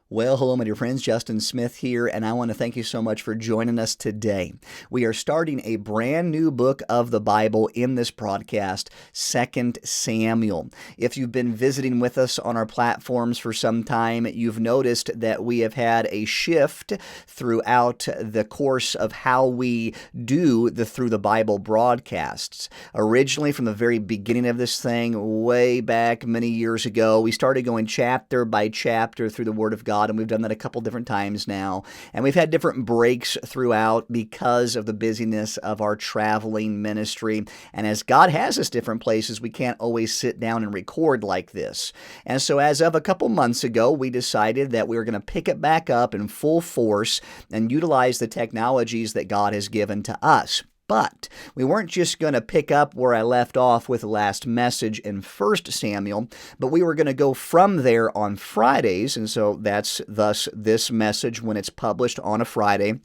Well, hello, my dear friends. Justyn Smith here, and I want to thank you so much for joining us today. We are starting a brand new book of the Bible in this broadcast, 2 Samuel. If you've been visiting with us on our platforms for some time, you've noticed that we have had a shift throughout the course of how we do the Through the Bible broadcasts. Originally, from the very beginning of this thing, way back many years ago, we started going chapter by chapter through the Word of God. And we've done that a couple different times now. And we've had different breaks throughout because of the busyness of our traveling ministry. And as God has us different places, we can't always sit down and record like this. And so as of a couple months ago, we decided that we were going to pick it back up in full force and utilize the technologies that God has given to us. But we weren't just going to pick up where I left off with the last message in 1 Samuel, but we were going to go from there on Fridays, and so that's thus this message when it's published on a Friday.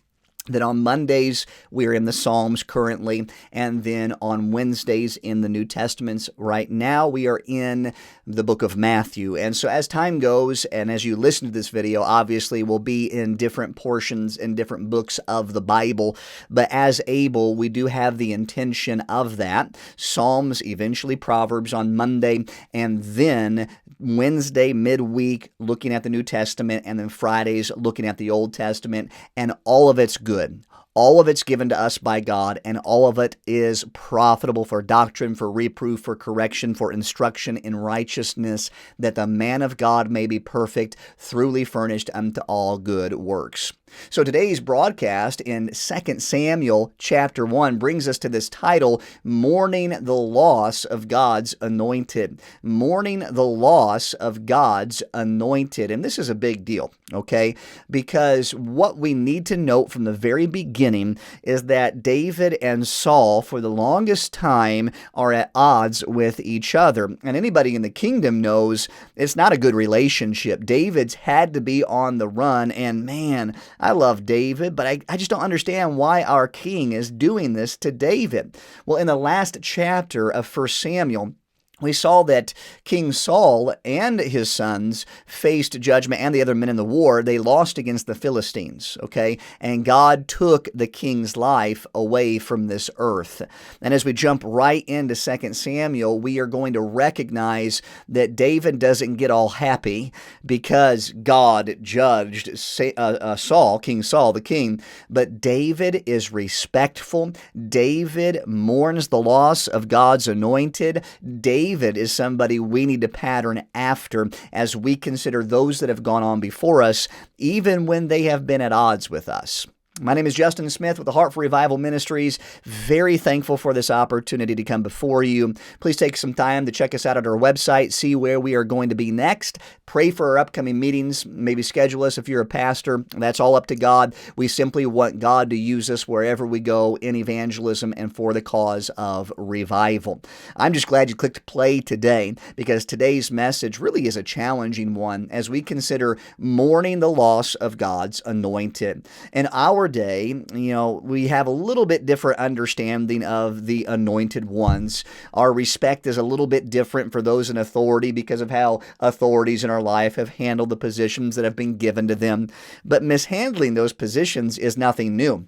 Then on Mondays, we're in the Psalms currently, and then on Wednesdays in the New Testaments. Right now, we are in the book of Matthew. And so as time goes, and as you listen to this video, obviously we'll be in different portions in different books of the Bible. But as able, we do have the intention of that. Psalms, eventually Proverbs on Monday, and then Wednesday, midweek, looking at the New Testament, and then Fridays, looking at the Old Testament, and all of it's good. All of it's given to us by God, and all of it is profitable for doctrine, for reproof, for correction, for instruction in righteousness, that the man of God may be perfect, thoroughly furnished unto all good works. So today's broadcast in 2 Samuel chapter 1 brings us to this title, Mourning the Loss of God's Anointed. Mourning the loss of God's Anointed. And this is a big deal, okay? Because what we need to note from the very beginning is that David and Saul, for the longest time, are at odds with each other. And anybody in the kingdom knows it's not a good relationship. David's had to be on the run, and man, I love David, but I just don't understand why our king is doing this to David. Well, in the last chapter of 1 Samuel, we saw that King Saul and his sons faced judgment, and the other men in the war. They lost against the Philistines, okay? And God took the king's life away from this earth. And as we jump right into 2 Samuel, we are going to recognize that David doesn't get all happy because God judged Saul, King Saul, the king, but David is respectful. David mourns the loss of God's anointed. David is somebody we need to pattern after as we consider those that have gone on before us, even when they have been at odds with us. My name is Justyn Smith with the Heart for Revival Ministries. Very thankful for this opportunity to come before you. Please take some time to check us out at our website, see where we are going to be next. Pray for our upcoming meetings. Maybe schedule us if you're a pastor. That's all up to God. We simply want God to use us wherever we go in evangelism and for the cause of revival. I'm just glad you clicked play today because today's message really is a challenging one as we consider mourning the loss of God's anointed. In our day, we have a little bit different understanding of the anointed ones. Our respect is a little bit different for those in authority because of how authorities in our life have handled the positions that have been given to them. But mishandling those positions is nothing new.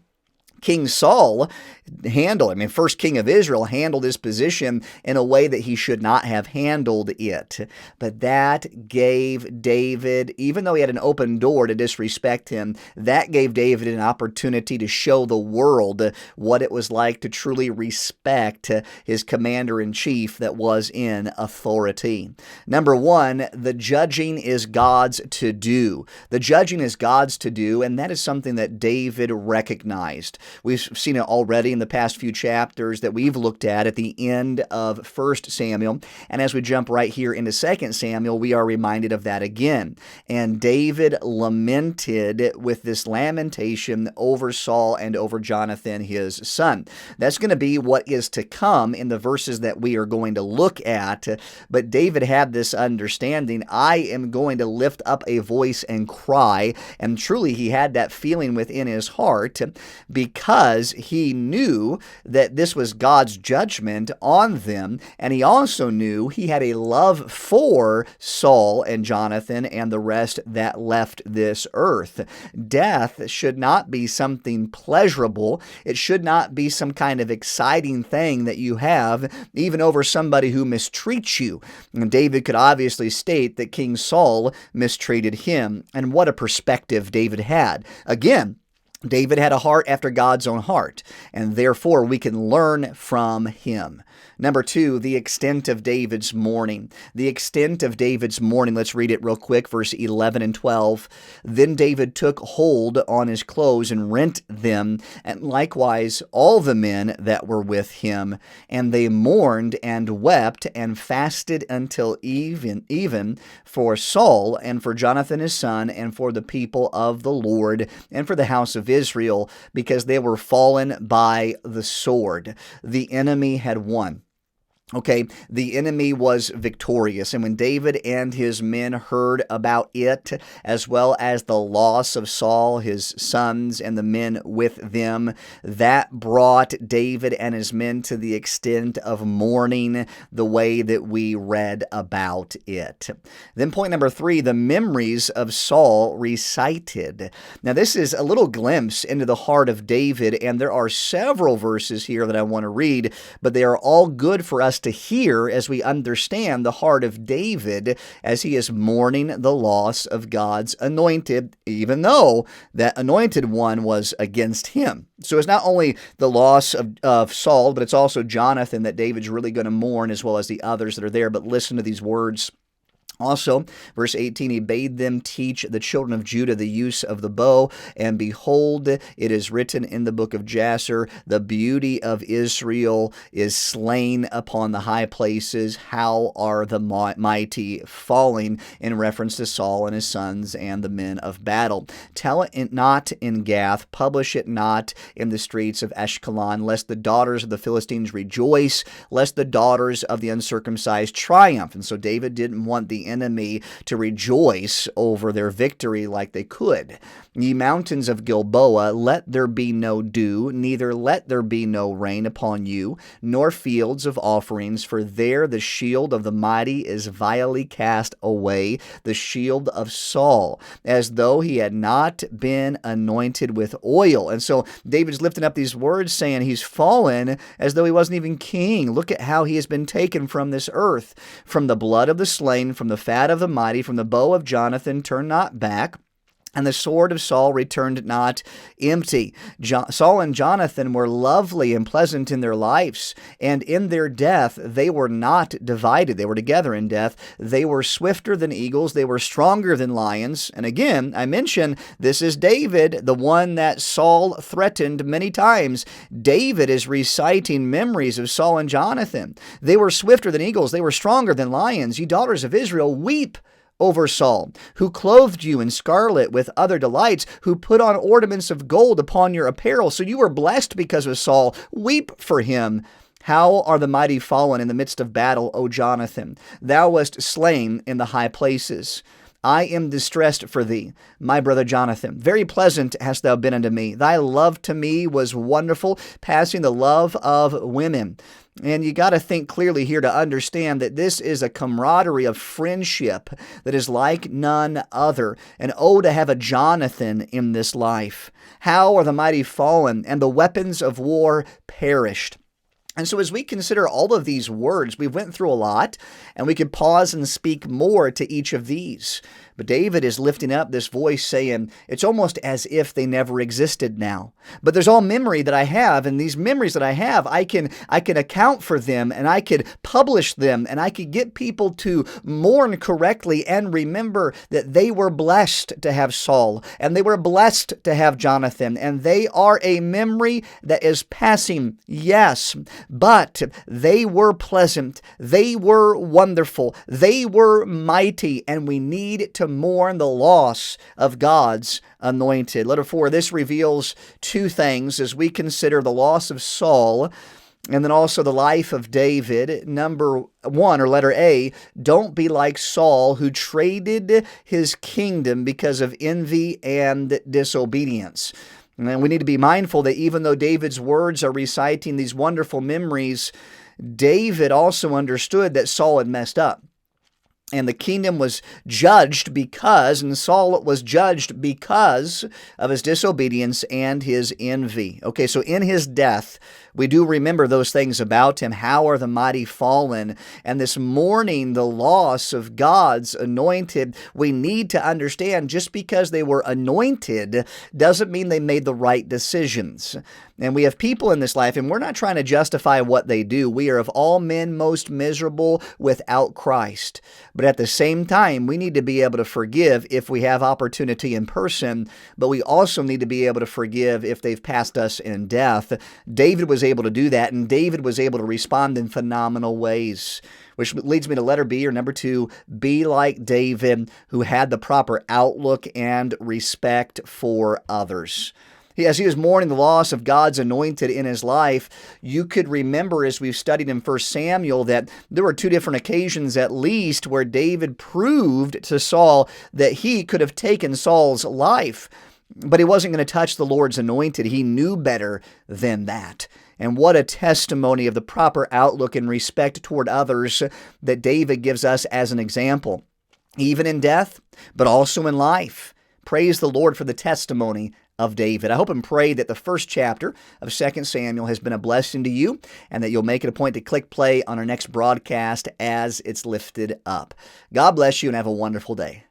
King Saul first king of Israel, handled his position in a way that he should not have handled it. But that gave David, even though he had an open door to disrespect him, that gave David an opportunity to show the world what it was like to truly respect his commander-in-chief that was in authority. Number one, the judging is God's to do. The judging is God's to do, and that is something that David recognized. We've seen it already in the past few chapters that we've looked at the end of 1 Samuel. And as we jump right here into 2 Samuel, we are reminded of that again. And David lamented with this lamentation over Saul and over Jonathan, his son. That's going to be what is to come in the verses that we are going to look at. But David had this understanding, I am going to lift up a voice and cry. And truly, he had that feeling within his heart because because he knew that this was God's judgment on them, and he also knew he had a love for Saul and Jonathan and the rest that left this earth. Death should not be something pleasurable. It should not be some kind of exciting thing that you have, even over somebody who mistreats you. And David could obviously state that King Saul mistreated him, and what a perspective David had. Again, David had a heart after God's own heart, and therefore we can learn from him. Number 2, the extent of David's mourning. The extent of David's mourning. Let's read it real quick, verse 11 and 12. Then David took hold on his clothes and rent them, and likewise all the men that were with him. And they mourned and wept and fasted until even for Saul and for Jonathan his son and for the people of the Lord and for the house of Israel, because they were fallen by the sword. The enemy had won. Okay, the enemy was victorious, and when David and his men heard about it, as well as the loss of Saul, his sons, and the men with them, that brought David and his men to the extent of mourning the way that we read about it. Then point number 3, the memories of Saul recited. Now this is a little glimpse into the heart of David, and there are several verses here that I want to read, but they are all good for us to hear as we understand the heart of David as he is mourning the loss of God's anointed, even though that anointed one was against him. So it's not only the loss of Saul, but it's also Jonathan that David's really going to mourn, as well as the others that are there. But listen to these words. Also, verse 18, he bade them teach the children of Judah the use of the bow, and behold, it is written in the book of Jasher, the beauty of Israel is slain upon the high places. How are the mighty falling, in reference to Saul and his sons and the men of battle. Tell it not in Gath, publish it not in the streets of Ashkelon, lest the daughters of the Philistines rejoice, lest the daughters of the uncircumcised triumph. And so David didn't want the enemy to rejoice over their victory like they could. Ye mountains of Gilboa, let there be no dew, neither let there be no rain upon you, nor fields of offerings, for there the shield of the mighty is vilely cast away, the shield of Saul, as though he had not been anointed with oil. And so David's lifting up these words saying he's fallen as though he wasn't even king. Look at how he has been taken from this earth. From the blood of the slain, from the fat of the mighty, from the bow of Jonathan, turn not back. And the sword of Saul returned not empty. Saul and Jonathan were lovely and pleasant in their lives, and in their death they were not divided. They were together in death. They were swifter than eagles. They were stronger than lions. And again, I mention this is David, the one that Saul threatened many times. David is reciting memories of Saul and Jonathan. They were swifter than eagles. They were stronger than lions. Ye daughters of Israel, weep over Saul, who clothed you in scarlet with other delights, who put on ornaments of gold upon your apparel. So you were blessed because of Saul. Weep for him. How are the mighty fallen in the midst of battle, O Jonathan? Thou wast slain in the high places. I am distressed for thee, my brother Jonathan. Very pleasant hast thou been unto me. Thy love to me was wonderful, passing the love of women. And you got to think clearly here to understand that this is a camaraderie of friendship that is like none other. And oh, to have a Jonathan in this life. How are the mighty fallen, and the weapons of war perished? And so as we consider all of these words, we went through a lot, and we could pause and speak more to each of these. But David is lifting up this voice saying, it's almost as if they never existed now. But there's all memory that I have, and these memories that I have, I can account for them, and I could publish them, and I could get people to mourn correctly and remember that they were blessed to have Saul, and they were blessed to have Jonathan, and they are a memory that is passing, yes, but they were pleasant, they were wonderful, they were mighty, and we need to mourn the loss of God's anointed. Letter 4, this reveals two things as we consider the loss of Saul and then also the life of David. Number 1, or letter A, don't be like Saul, who traded his kingdom because of envy and disobedience. And we need to be mindful that even though David's words are reciting these wonderful memories, David also understood that Saul had messed up. And the kingdom was judged and Saul was judged because of his disobedience and his envy. Okay, so in his death, we do remember those things about him. How are the mighty fallen? And this mourning the loss of God's anointed, we need to understand just because they were anointed doesn't mean they made the right decisions. And we have people in this life, and we're not trying to justify what they do. We are of all men most miserable without Christ. But at the same time, we need to be able to forgive if we have opportunity in person, but we also need to be able to forgive if they've passed us in death. David was able to do that, and David was able to respond in phenomenal ways. Which leads me to letter B, or number 2, be like David, who had the proper outlook and respect for others. As he was mourning the loss of God's anointed in his life, you could remember, as we've studied in 1 Samuel, that there were 2 different occasions at least where David proved to Saul that he could have taken Saul's life, but he wasn't going to touch the Lord's anointed. He knew better than that. And what a testimony of the proper outlook and respect toward others that David gives us as an example, even in death, but also in life. Praise the Lord for the testimony of David. I hope and pray that the first chapter of 2 Samuel has been a blessing to you, and that you'll make it a point to click play on our next broadcast as it's lifted up. God bless you and have a wonderful day.